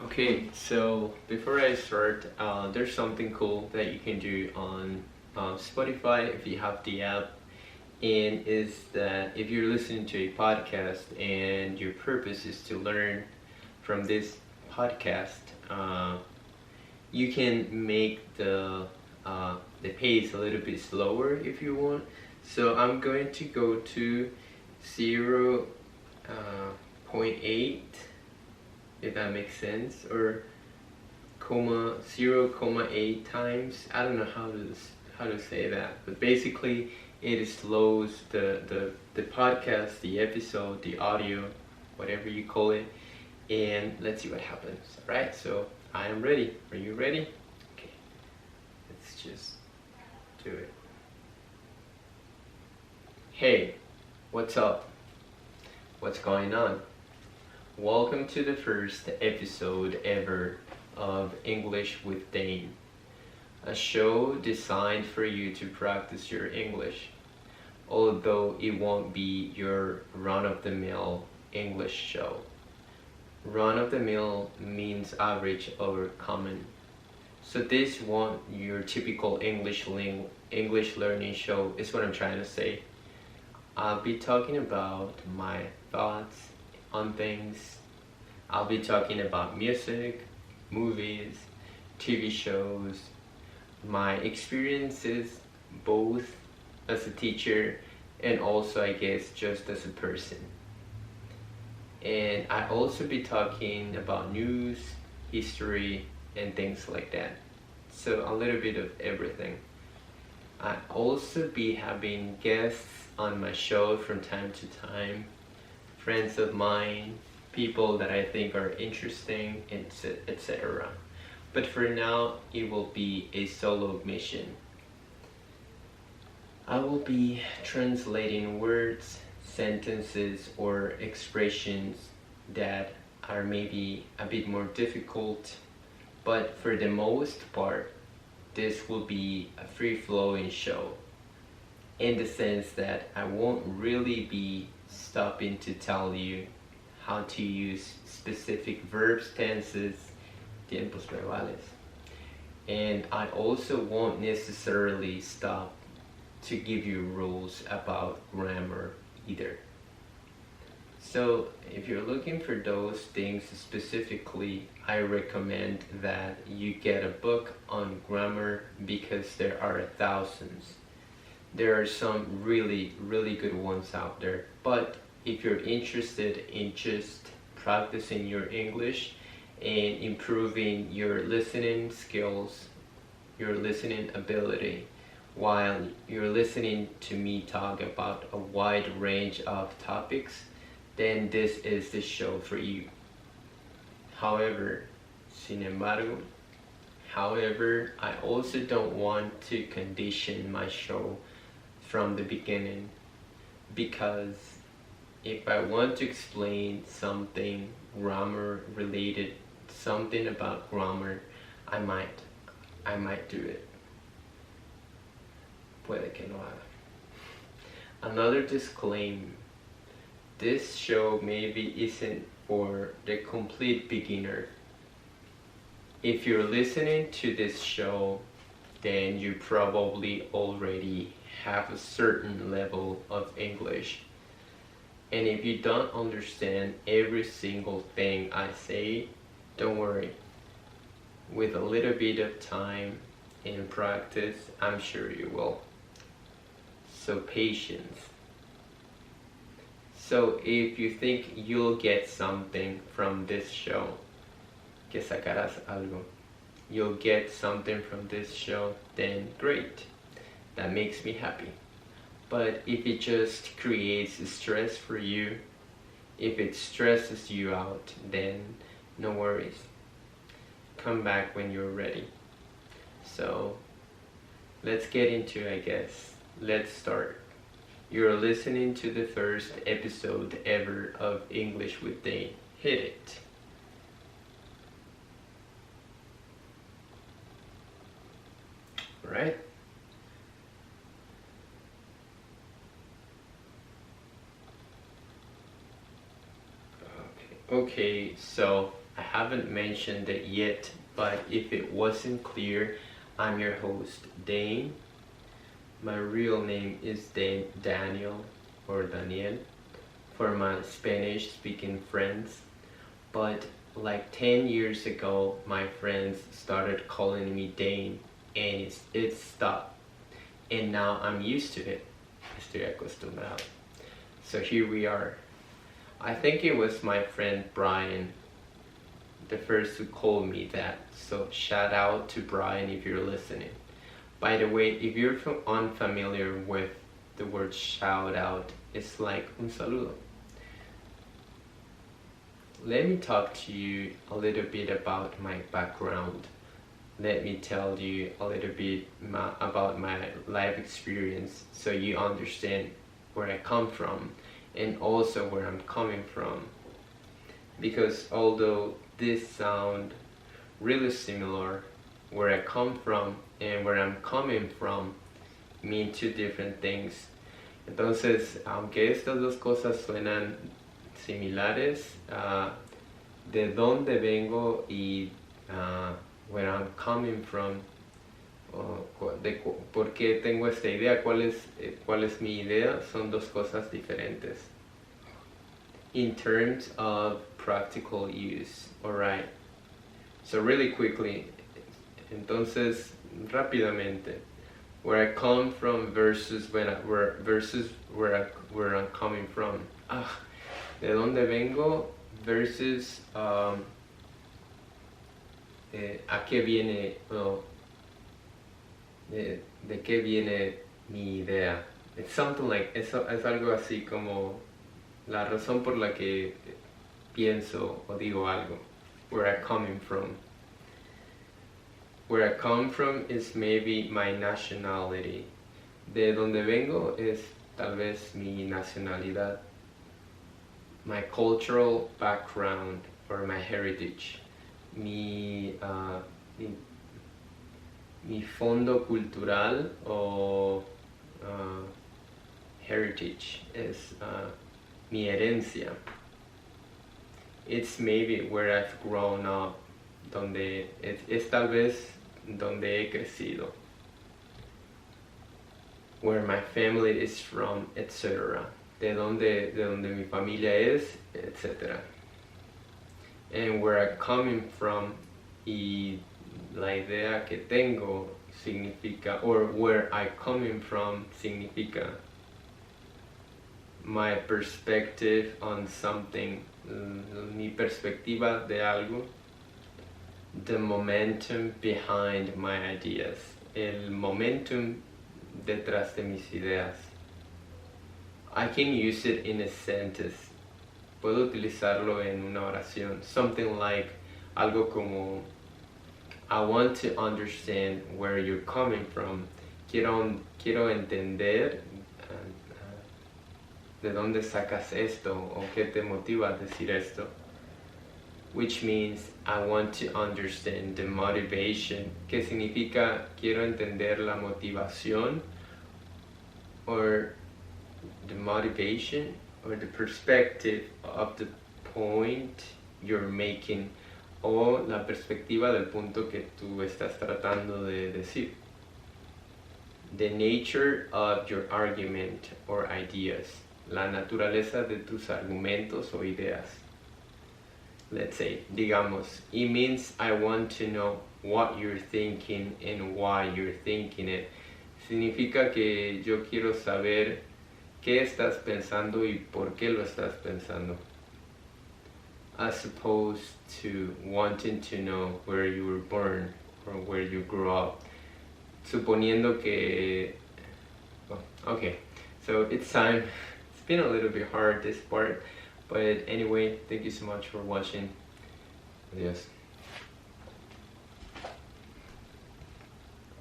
Okay, so before I start, there's something cool that you can do on Spotify if you have the app, and is that if you're listening to a podcast and your purpose is to learn from this podcast, you can make the pace a little bit slower if you want. So I'm going to go to 0.8, if that makes sense, or 0.8 times. I don't know how to say that, but basically it slows the podcast, the episode, the audio, whatever you call it, and let's see what happens. All right, so I am ready. Are you ready? Okay, let's just do it. Hey, what's up? What's going on? Welcome to the first episode ever of English with Dane, a show designed for you to practice your English, although it won't be your run-of-the-mill English show. Run-of-the-mill means average or common. So this won't your typical English learning show is what I'm trying to say. I'll be talking about my thoughts on things. I'll be talking about music, movies, TV shows, my experiences both as a teacher and also I guess just as a person. And I also be talking about news, history, and things like that. So a little bit of everything. I also be having guests on my show from time to time, friends of mine, people that I think are interesting, etc. But for now, it will be a solo mission. I will be translating words, sentences, or expressions that are maybe a bit more difficult, but for the most part, this will be a free-flowing show, in the sense that I won't really be stopping to tell you how to use specific verbs, tenses, tiempos verbales. And I also won't necessarily stop to give you rules about grammar either. So if you're looking for those things specifically, I recommend that you get a book on grammar because there are thousands. There are some really, really good ones out there. But if you're interested in just practicing your English and improving your listening skills, your listening ability, while you're listening to me talk about a wide range of topics, then this is the show for you. However, sin embargo, however, I also don't want to condition my show from the beginning, because if I want to explain something grammar related, something about grammar, I might do it. Puede que no haga. Another disclaimer. This show maybe isn't for the complete beginner. If you're listening to this show, then you probably already have a certain level of English. And if you don't understand every single thing I say, don't worry. With a little bit of time and practice, I'm sure you will. So patience. So if you think you'll get something from this show, que sacarás algo, you'll get something from this show, then great. That makes me happy. But if it just creates stress for you, if it stresses you out, then no worries. Come back when you're ready. So let's get into it, I guess. Let's start. You're listening to the first episode ever of English with Dane. Hit it. Alright? Okay, so I haven't mentioned it yet, but if it wasn't clear, I'm your host, Dane. My real name is Daniel or Daniel for my Spanish speaking friends. But like 10 years ago, my friends started calling me Dane, and it stopped. And now I'm used to it. Estoy acostumbrado. So here we are. I think it was my friend Brian, the first who called me that. So shout out to Brian if you're listening. By the way, if you're unfamiliar with the word shout out, it's like un saludo. Let me talk to you a little bit about my background. Let me tell you a little bit about my life experience so you understand where I come from and also where I'm coming from. Because although this sound really similar, where I come from and where I'm coming from mean two different things. Entonces, aunque estas dos cosas suenan similares, de dónde vengo y where I'm coming from, por qué tengo esta idea, cuál es mi idea, son dos cosas diferentes. In terms of practical use, alright. So really quickly, entonces rápidamente, where I come from versus where I'm coming from. De dónde vengo versus a qué viene, de qué viene mi idea. It's something like, es algo así como la razón por la que pienso o digo algo. Where I'm coming from. Where I come from is maybe my nationality. De donde vengo es tal vez mi nacionalidad. My cultural background or my heritage. Mi fondo cultural o heritage es mi herencia. It's maybe where I've grown up, donde es tal vez donde he crecido, where my family is from, etc. De donde mi familia es, etc. And where I'm coming from y la idea que tengo significa, or where I'm coming from significa my perspective on something, mi perspectiva de algo, the momentum behind my ideas, el momentum detrás de mis ideas. I can use it in a sentence. Puedo utilizarlo en una oración. Something like, algo como, I want to understand where you're coming from. Quiero entender de dónde sacas esto o qué te motiva a decir esto. Which means I want to understand the motivation, que significa quiero entender la motivación, or the motivation or the perspective of the point you're making, o la perspectiva del punto que tú estás tratando de decir. The nature of your argument or ideas, la naturaleza de tus argumentos o ideas. Let's say, digamos, it means I want to know what you're thinking and why you're thinking it. Significa que yo quiero saber qué estás pensando y por qué lo estás pensando. As opposed to wanting to know where you were born or where you grew up. Suponiendo que... Oh, okay, so it's time. It's been a little bit hard, this part. But anyway, thank you so much for watching. Adios.